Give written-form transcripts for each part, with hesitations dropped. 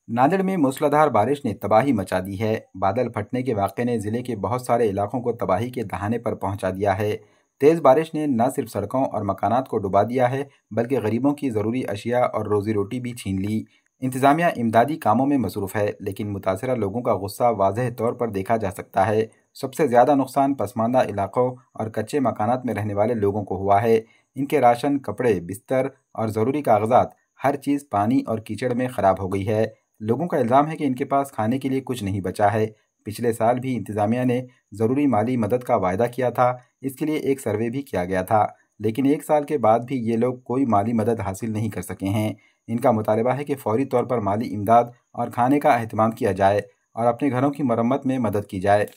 नांदेड़ में मूसलाधार बारिश ने तबाही मचा दी है। बादल फटने के वाक़े ने जिले के बहुत सारे इलाकों को तबाही के दहाने पर पहुंचा दिया है। तेज़ बारिश ने न सिर्फ सड़कों और मकानात को डुबा दिया है, बल्कि गरीबों की ज़रूरी अशिया और रोजी रोटी भी छीन ली। इंतज़ामिया इमदादी कामों में मसरूफ़ है, लेकिन मुतासरा लोगों का गुस्सा वाज़ेह तौर पर देखा जा सकता है। सबसे ज़्यादा नुकसान पसमानदा इलाकों और कच्चे मकानात में रहने वाले लोगों को हुआ है। इनके राशन, कपड़े, बिस्तर और ज़रूरी कागजात, हर चीज़ पानी और कीचड़ में ख़राब हो गई है। लोगों का इल्ज़ाम है कि इनके पास खाने के लिए कुछ नहीं बचा है। पिछले साल भी इंतज़ामिया ने ज़रूरी माली मदद का वायदा किया था। इसके लिए एक सर्वे भी किया गया था, लेकिन एक साल के बाद भी ये लोग कोई माली मदद हासिल नहीं कर सके हैं। इनका मुतालबा है कि फौरी तौर पर माली इमदाद और खाने का अहतमाम किया जाए और अपने घरों की मरम्मत में मदद की जाए।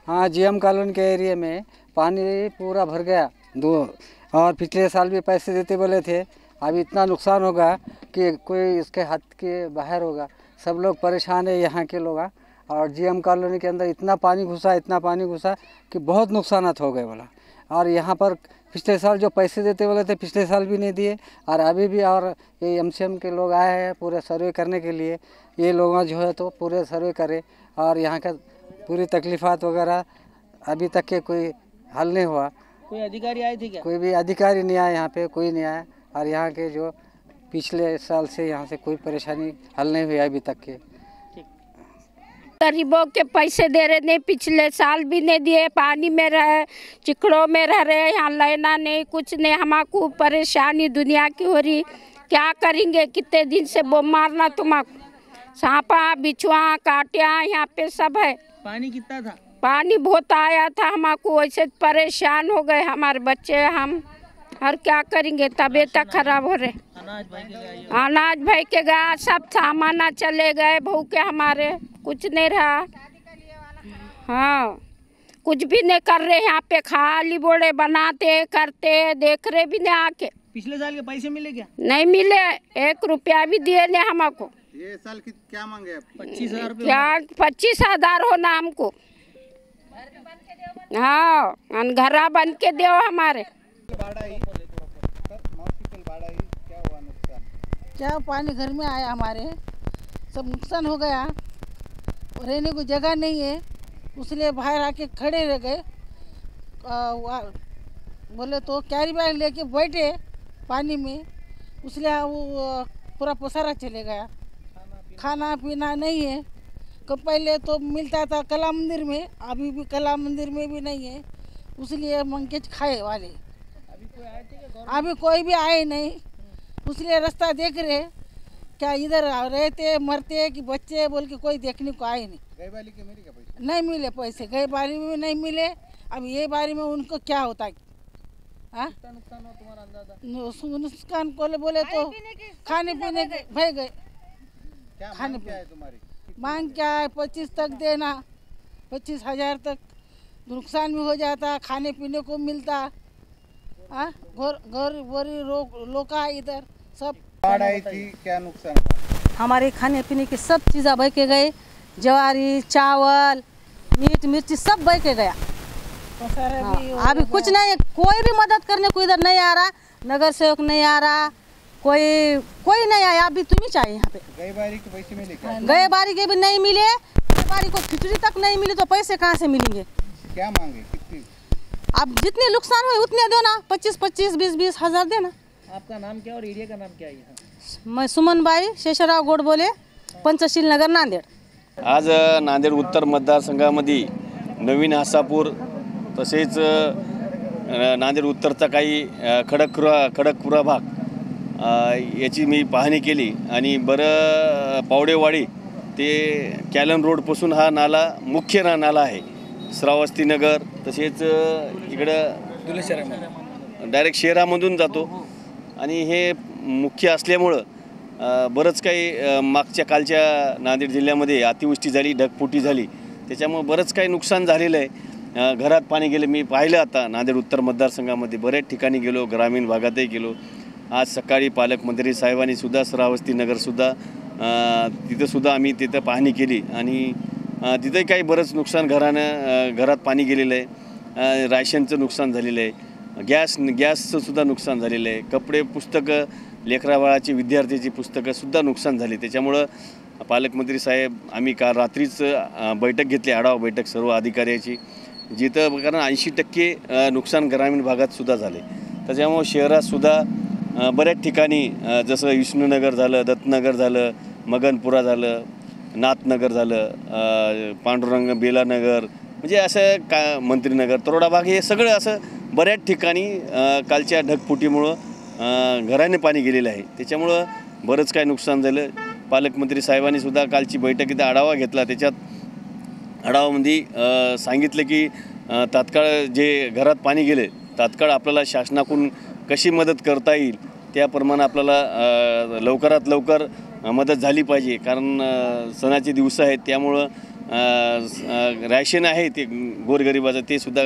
हाँ, जीएम कॉलोनी के एरिया में पानी पूरा भर गया और पिछले साल भी पैसे देते बोले थे। अभी इतना नुकसान होगा कि कोई इसके हाथ के बाहर होगा। सब लोग परेशान है यहाँ के लोग। और जीएम कॉलोनी के अंदर इतना पानी घुसा कि बहुत नुकसानात हो गए बोला। और यहाँ पर पिछले साल जो पैसे देते बोले थे, पिछले साल भी नहीं दिए और अभी भी। और ये एमसीएम के लोग आए हैं पूरे सर्वे करने के लिए। ये लोग जो है तो पूरे सर्वे करे और यहाँ का पूरी तकलीफ़ात वगैरह अभी तक के कोई हल नहीं हुआ। कोई अधिकारी आए थे क्या? कोई भी अधिकारी नहीं आया यहाँ पे, कोई नहीं आया। और यहाँ के जो पिछले साल से यहाँ से कोई परेशानी हल नहीं हुई अभी तक के। गरीबों के पैसे दे रहे नहीं, पिछले साल भी नहीं दिए। पानी में रहे, चिकड़ों में रह रहे, यहाँ लेना नहीं, कुछ नहीं। हमको परेशानी दुनिया की हो रही, क्या करेंगे? कितने दिन से वो मारना तुम्हारा सांपा बिछुआ काटिया यहाँ पे सब है। पानी कितना था? पानी बहुत आया था। हमको वैसे परेशान हो गए हमारे बच्चे, हम और क्या करेंगे? तबीयत खराब हो रहे। अनाज भाई के गया, सब सामान चले गए, भूखे हमारे कुछ नहीं रहा। हाँ, कुछ भी नहीं कर रहे यहाँ पे, खाली बोले बनाते करते, देख रहे भी नहीं आके। पिछले साल के पैसे मिले क्या? नहीं मिले, 1 रुपया भी दिए नहीं हमको। ये साल की क्या मांगे आप? 25,000 रुपये। क्या 25,000 होना हमको? हाँ, घरा बन के दो हमारे। क्या पानी घर में आया, हमारे सब नुकसान हो गया। रहने को जगह नहीं है, इसलिए बाहर आके खड़े रह गए। बोले तो कैरी बैग लेके बैठे पानी में, इसलिए वो पूरा पसारा चले गया। खाना पीना नहीं है। कब पहले तो मिलता था कला मंदिर में, अभी भी कला मंदिर में भी नहीं है, इसलिए मांग के खाए वाले। अभी कोई भी आए नहीं, इसलिए रास्ता देख रहे क्या इधर रहते मरते कि बच्चे बोल के कोई देखने को आए नहीं। गई बारी के मिले क्या पैसे? नहीं मिले पैसे, गई बारी में नहीं मिले। अब ये बारी में उनको क्या होता है? कितना नुकसान हो तुम्हारा अंदाजा? नुकसान को बोले तो खाने पीने के भय गए। क्या खाने मांग क्या है तुम्हारी? मांग क्या है? 25 तक देना, 25,000 तक नुकसान भी हो जाता, खाने पीने को मिलता। लोग इधर सब बाढ़ आई थी, क्या नुकसान हुआ? हमारे खाने पीने की सब चीज़ें बह के गए। ज्वारी, चावल, मीट मिर्ची सब बह के गया। अभी कुछ नहीं, कोई भी मदद करने को इधर नहीं आ रहा, नगर सेवक नहीं आ रहा, कोई नहीं आया। अभी तुम ही चाहिए यहाँ पे। गई बारी के पैसे मिले क्या? गए बारी के भी नहीं मिले, गए बारी को खिचड़ी तक नहीं मिली, तो पैसे कहाँ से मिलेंगे? क्या मांगे? कितनी? अब जितने नुकसान हुए उतने दो ना, 25-25, 20-20 हज़ार देना। आपका नाम क्या और एरिया का नाम क्या है? मैं सुमन बाई शेषराव गोड बोले, पंचशील नगर, नांदेड। आज नांदेड उत्तर मतदारसंघामध्ये नवीन हासापूर तसेच नांदेड उत्तरचा काही खडकपुरा भाग याची मी पाहणी केली आणि पावडेवाडी ते कॅलन रोडपासून हा नाला मुख्य नाला आहे। श्रावस्ती नगर तसेच इकडं डायरेक्ट शहरामधून जातो आणि हे मुख्य असल्यामुळं बरंच काही मागच्या कालच्या नांदेड जिल्ह्यामध्ये अतिवृष्टी झाली, ढगफुटी झाली, त्याच्यामुळे बरंच काही नुकसान झालेलं आहे। घरात पाणी गेले, मी पाहिलं आता नांदेड उत्तर मतदारसंघामध्ये बरेच ठिकाणी गेलो, ग्रामीण भागातही गेलो। आज सकाळी पालकमंत्री साहेबांनी सुद्धा श्रावस्ती नगरसुद्धा तिथंसुद्धा आम्ही तिथं पाहणी केली आणि तिथंही काही बरंच नुकसान घरात पाणी गेलेलं आहे, राशनचं नुकसान झालेलं आहे। गॅसचं सुद्धा नुकसान झालेलं आहे. कपडे, पुस्तकं, लेकराबाळाची, विद्यार्थ्याची पुस्तकंसुद्धा नुकसान झाली. त्याच्यामुळं पालकमंत्री साहेब आम्ही काल रात्रीच बैठक घेतली, आढावा बैठक सर्व अधिकाऱ्याची, जिथं कारण 80% नुकसान ग्रामीण भागातसुद्धा झाले. त्याच्यामुळं शहरातसुद्धा बऱ्याच ठिकाणी जसं विष्णुनगर झालं, दत्तनगर झालं, मगनपुरा झालं, नाथनगर झालं, पांडुरंग बेलानगर, म्हणजे असं मंत्रीनगर, तरोडा भाग, हे सगळं असं बऱ्याच ठिकाणी कालच्या ढगफुटीमुळं घराने पाणी गेलेलं आहे. त्याच्यामुळं बरंच काय नुकसान झालं. पालकमंत्री साहेबांनी सुद्धा कालची बैठकीत आढावा घेतला. त्याच्यात आढावामध्ये सांगितलं की तात्काळ जे घरात पाणी गेले तात्काळ आपल्याला शासनाकडून कशी मदत करता येईल त्याप्रमाणे आपल्याला लवकरात लवकर मदत झाली पाहिजे. कारण सणाचे दिवस आहेत, त्यामुळं रॅशन आहे ते गोरगरिबाचं ते सुद्धा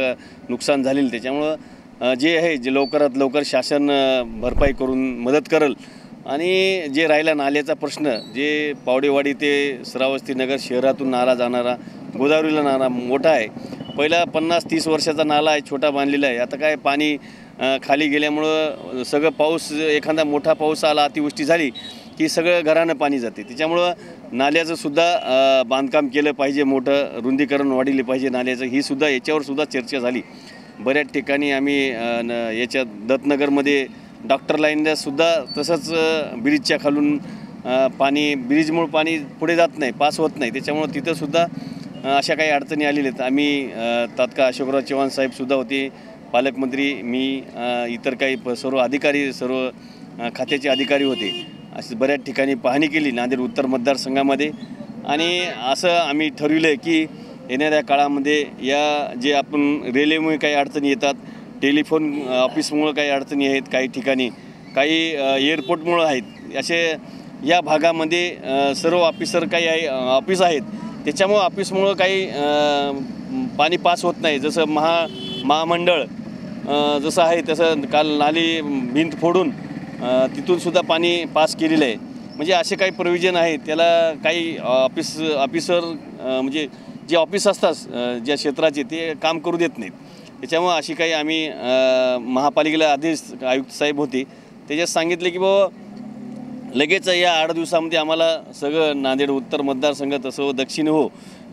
नुकसान झालेलं. त्याच्यामुळं जे आहे जे लवकरात लवकर शासन भरपाई करून मदत करेल. आणि जे राहिला नाल्याचा प्रश्न, जे पावडेवाडी ते श्रावस्ती नगर शहरातून नाला जाणारा, गोदावरीला नाला मोठा आहे. पहिला 50-30 वर्षाचा नाला आहे, छोटा बांधलेला आहे. आता काय पाणी खाली गेल्यामुळं सगळं पाऊस, एखादा मोठा पाऊस आला, अतिवृष्टी झाली की सगळं घरानं पाणी जाते. त्याच्यामुळं नाल्याचं सुद्धा बांधकाम केलं पाहिजे, मोठं रुंदीकरण वाढले पाहिजे नाल्याचं. ही सुद्धा याच्यावर सुद्धा चर्चा झाली. बऱ्याच ठिकाणी आम्ही याच्या दत्तनगरमध्ये डॉक्टर लाईनला सुद्धा तसंच ब्रिजच्या खालून पाणी, ब्रिजमुळे पाणी पुढे जात नाही, पास होत नाही. त्याच्यामुळं तिथंसुद्धा अशा काही अडचणी आलेल्या आहेत. आम्ही तात्काळ अशोकराव चव्हाण साहेबसुद्धा होते, पालकमंत्री, मी, इतर काही सर्व अधिकारी, सर्व खात्याचे अधिकारी होते. अशी बऱ्याच ठिकाणी पाहणी केली नांदेड उत्तर मतदारसंघामध्ये. आणि असं आम्ही ठरविलं आहे की येणाऱ्या काळामध्ये या जे आपण रेल्वेमुळे काही अडचणी येतात, टेलिफोन ऑफिसमुळं काही अडचणी आहेत, काही ठिकाणी काही एअरपोर्टमुळं आहेत, असे या भागामध्ये सर्व ऑफिसर काही आहे ऑफिस आहेत. त्याच्यामुळं ऑफिसमुळं काही पाणी पास होत नाही. जसं महामंडळ जसं आहे तसं काल नाली भिंत फोडून तिथूनसुद्धा पाणी पास केलेलं आहे. म्हणजे असे काही प्रोव्हिजन आहेत, त्याला काही ऑफिसर म्हणजे जे ऑफिस असतात ज्या क्षेत्राचे ते काम करू देत नाहीत. त्याच्यामुळं अशी काही आम्ही महापालिकेला आदेश आयुक्त साहेब होते, त्याच्यात सांगितले की बाबा लगेच या 8 दिवसामध्ये आम्हाला सगळं नांदेड उत्तर मतदारसंघ तसं दक्षिण हो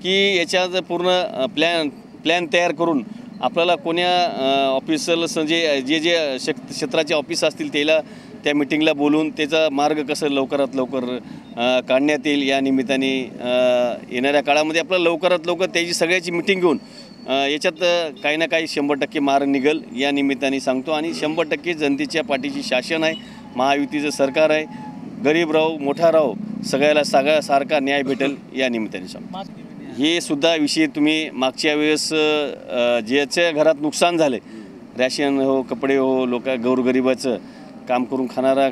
की याच्यात पूर्ण प्लॅन तयार करून आपल्याला कोण्या ऑफिसर्स जे क्षेत्राचे ऑफिस असतील त्याला त्या मिटिंगला बोलून त्याचा मार्ग कसं लवकरात लवकर काढण्यात येईल या निमित्ताने येणाऱ्या काळामध्ये आपल्याला लवकरात लवकर त्याची सगळ्याची मिटिंग घेऊन याच्यात काही ना काही 100% मार्ग निघेल या निमित्ताने सांगतो. आणि 100% जनतेच्या पाठीची शासन आहे, महायुतीचं सरकार आहे. गरीब राहो मोठा राहो, सगळ्याला सारखा न्याय भेटेल या निमित्ताने सांगतो. हे सुद्धा विषय तुम्ही मागच्या वेळेस ज्याच्या घरात नुकसान झाले, रॅशन हो, कपडे हो, गोरगरिबाचं काम करून खाणारा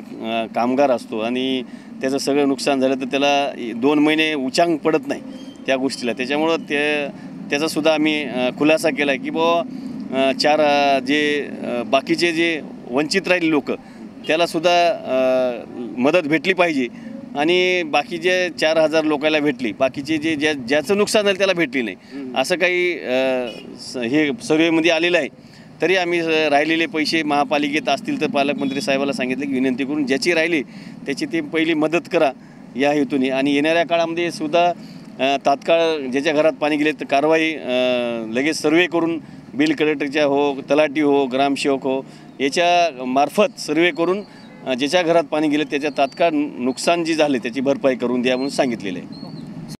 कामगार असतो आणि त्याचं सगळं नुकसान झालं तर त्याला 2 महिने उचांग पडत नाही त्या गोष्टीला. त्याच्यामुळं त्याचासुद्धा आम्ही खुलासा केला आहे की बुवा बाकीचे जे वंचित राहिले लोक त्यालासुद्धा मदत भेटली पाहिजे. आणि बाकीचे 4000 लोकांना भेटली, बाकीचे जे ज्याचं नुकसान झालं त्याला भेटली नाही, असं काही हे सर्वेमध्ये आलेलं आहे. तरी आम्ही राहिलेले पैसे महापालिकेत असतील तर पालकमंत्री साहेबाला सांगितलं की विनंती करून ज्याची राहिली त्याची ती पहिली मदत करा या हेतूने. आणि येणाऱ्या काळामध्ये सुद्धा तात्काळ ज्याच्या घरात पाणी गेले तर कारवाई लगेच सर्वे करून बिल कलेक्टरच्या हो, तलाठी हो, ग्रामसेवक हो याच्या मार्फत सर्वे करून ज्याच्या घरात पाणी गेले त्याच्या तात्काळ नुकसान जी झाले त्याची भरपाई करून द्या म्हणून सांगितलेलं आहे.